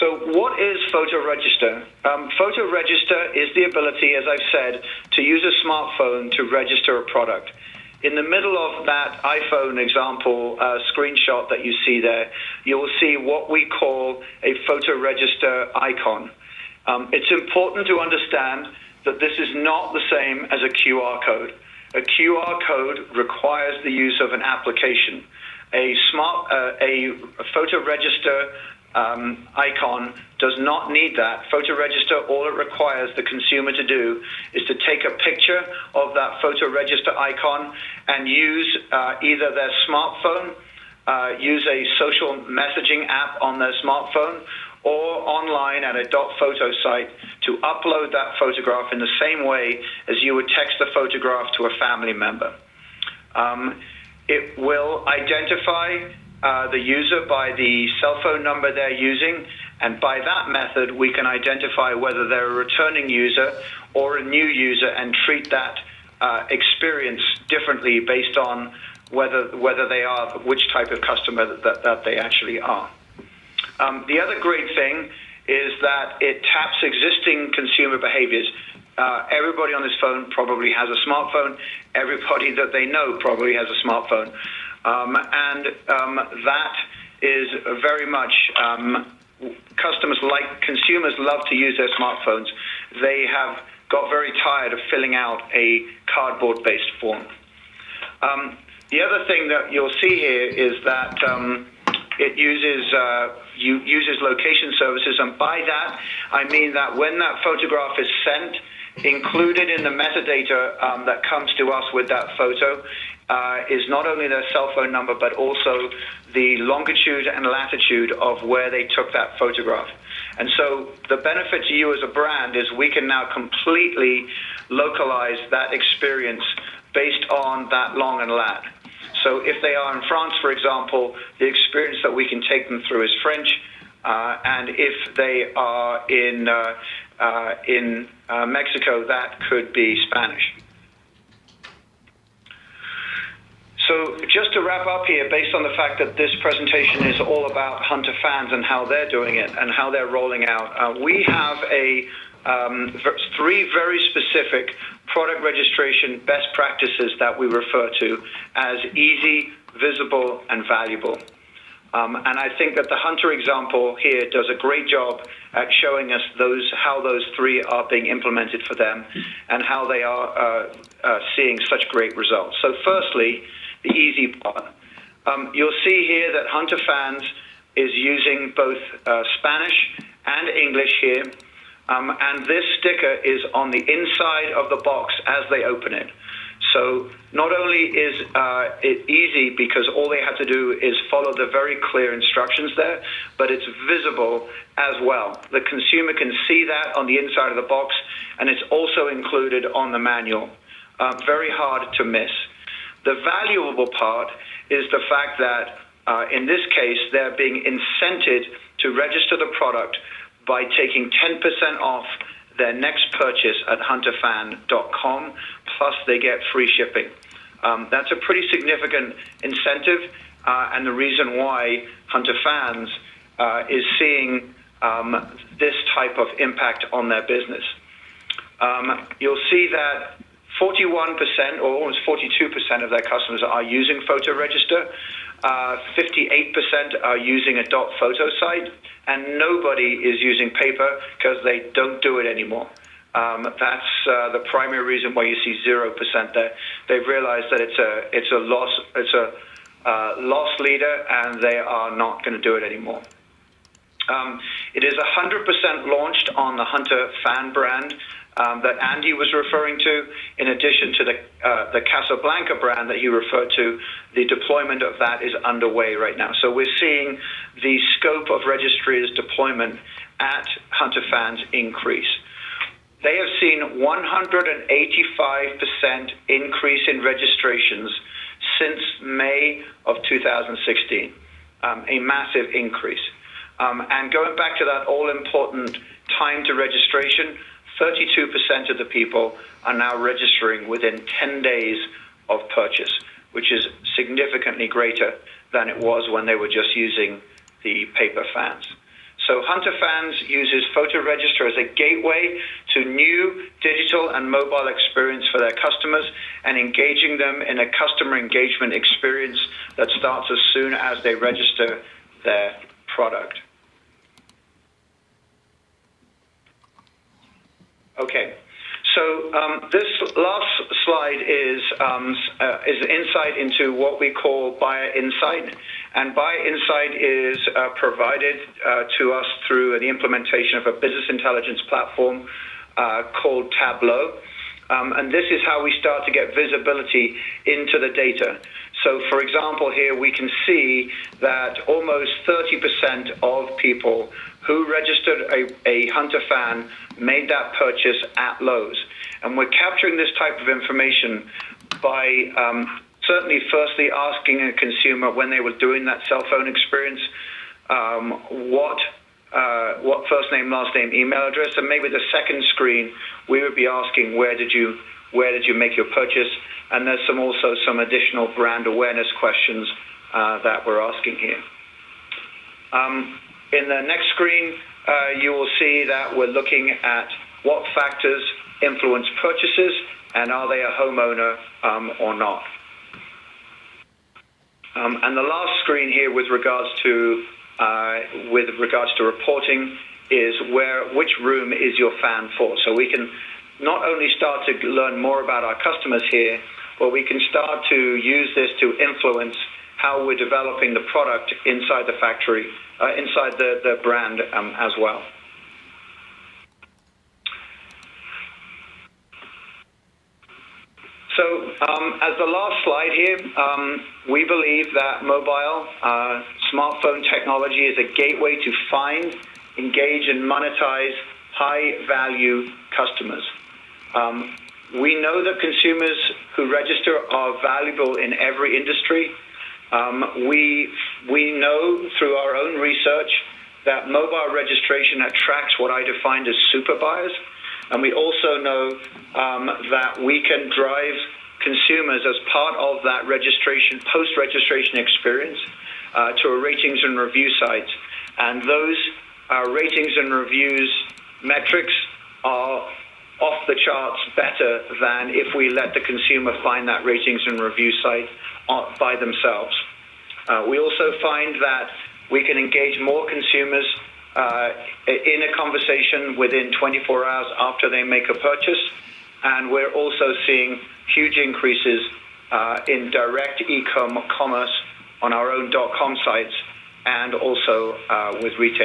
So what is Photo Register? Photo Register is the ability, as I've said, to use a smartphone to register a product. In the middle of that iPhone example screenshot that you see there, you will see what we call a Photo Register icon. It's important to understand that this is not the same as a QR code. A QR code requires the use of an application. A Photo Register icon does not need that. Photo Register, all it requires the consumer to do is to take a picture of that Photo Register icon and use either their smartphone, use a social messaging app on their smartphone, or online at a .photo site to upload that photograph in the same way as you would text a photograph to a family member. It will identify the user by the cell phone number they're using, and by that method we can identify whether they're a returning user or a new user and treat that experience differently based on whether they are, which type of customer that they actually are. The other great thing is that it taps existing consumer behaviors. Everybody on this phone probably has a smartphone. Everybody that they know probably has a smartphone. That is very much consumers love to use their smartphones. They have got very tired of filling out a cardboard-based form. The other thing that you'll see here is that it uses location services, and by that I mean that when that photograph is sent, included in the metadata that comes to us with that photo is not only their cell phone number, but also the longitude and latitude of where they took that photograph. And so the benefit to you as a brand is we can now completely localize that experience based on that long and lat. So if they are in France, for example, the experience that we can take them through is French, and if they are in Mexico, that could be Spanish. So just to wrap up here, based on the fact that this presentation is all about Hunter fans and how they're doing it and how they're rolling out, we have three very specific product registration best practices that we refer to as easy, visible, and valuable. And I think that the Hunter example here does a great job at showing us how those three are being implemented for them and how they are seeing such great results. So firstly, the easy part. You'll see here that Hunter Fans is using both Spanish and English here, and this sticker is on the inside of the box as they open it. So not only is it easy because all they have to do is follow the very clear instructions there, but it's visible as well. The consumer can see that on the inside of the box, and it's also included on the manual. Very hard to miss. The valuable part is the fact that in this case, they're being incented to register the product by taking 10% off their next purchase at hunterfan.com, plus they get free shipping. That's a pretty significant incentive, and the reason why Hunter Fans is seeing this type of impact on their business. You'll see that 41% or almost 42% of their customers are using Photo Register. 58% are using a .photo site, and nobody is using paper because they don't do it anymore. That's the primary reason why you see 0% there. They've realized that it's a loss leader, and they are not going to do it anymore. It is 100% launched on the Hunter Fan brand that Andy was referring to. In addition to the Casablanca brand that he referred to, the deployment of that is underway right now. So we're seeing the scope of registries deployment at Hunter Fans increase. They have seen 185% increase in registrations since May of 2016, a massive increase. And going back to that all-important time to registration, 32% of the people are now registering within 10 days of purchase, which is significantly greater than it was when they were just using the paper fans. So Hunter Fans uses PhotoRegister as a gateway to new digital and mobile experience for their customers and engaging them in a customer engagement experience that starts as soon as they register their product. Okay. So this last slide is insight into what we call Buyer Insight, and Buyer Insight is provided to us through the implementation of a business intelligence platform called Tableau, and this is how we start to get visibility into the data. So, for example, here we can see that almost 30% of people who registered a Hunter Fan made that purchase at Lowe's. And we're capturing this type of information by certainly firstly asking a consumer when they were doing that cell phone experience, what first name, last name, email address, and maybe the second screen we would be asking where did you make your purchase, and there's also some additional brand awareness questions that we're asking here. In the next screen, you will see that we're looking at what factors influence purchases and are they a homeowner or not. And the last screen here with regards to reporting is which room is your fan for. So we can not only start to learn more about our customers here, but we can start to use this to influence how we're developing the product inside the factory, inside the brand as well. So as the last slide here, we believe that mobile smartphone technology is a gateway to find, engage, and monetize high-value customers. We know that consumers who register are valuable in every industry. We know through our own research that mobile registration attracts what I defined as super buyers. And we also know that we can drive consumers as part of that registration, post-registration experience to a ratings and review site. And those ratings and reviews metrics are off the charts better than if we let the consumer find that ratings and review site by themselves. We also find that we can engage more consumers in a conversation within 24 hours after they make a purchase, and we're also seeing huge increases in direct e-commerce on our own .com sites and also with retail.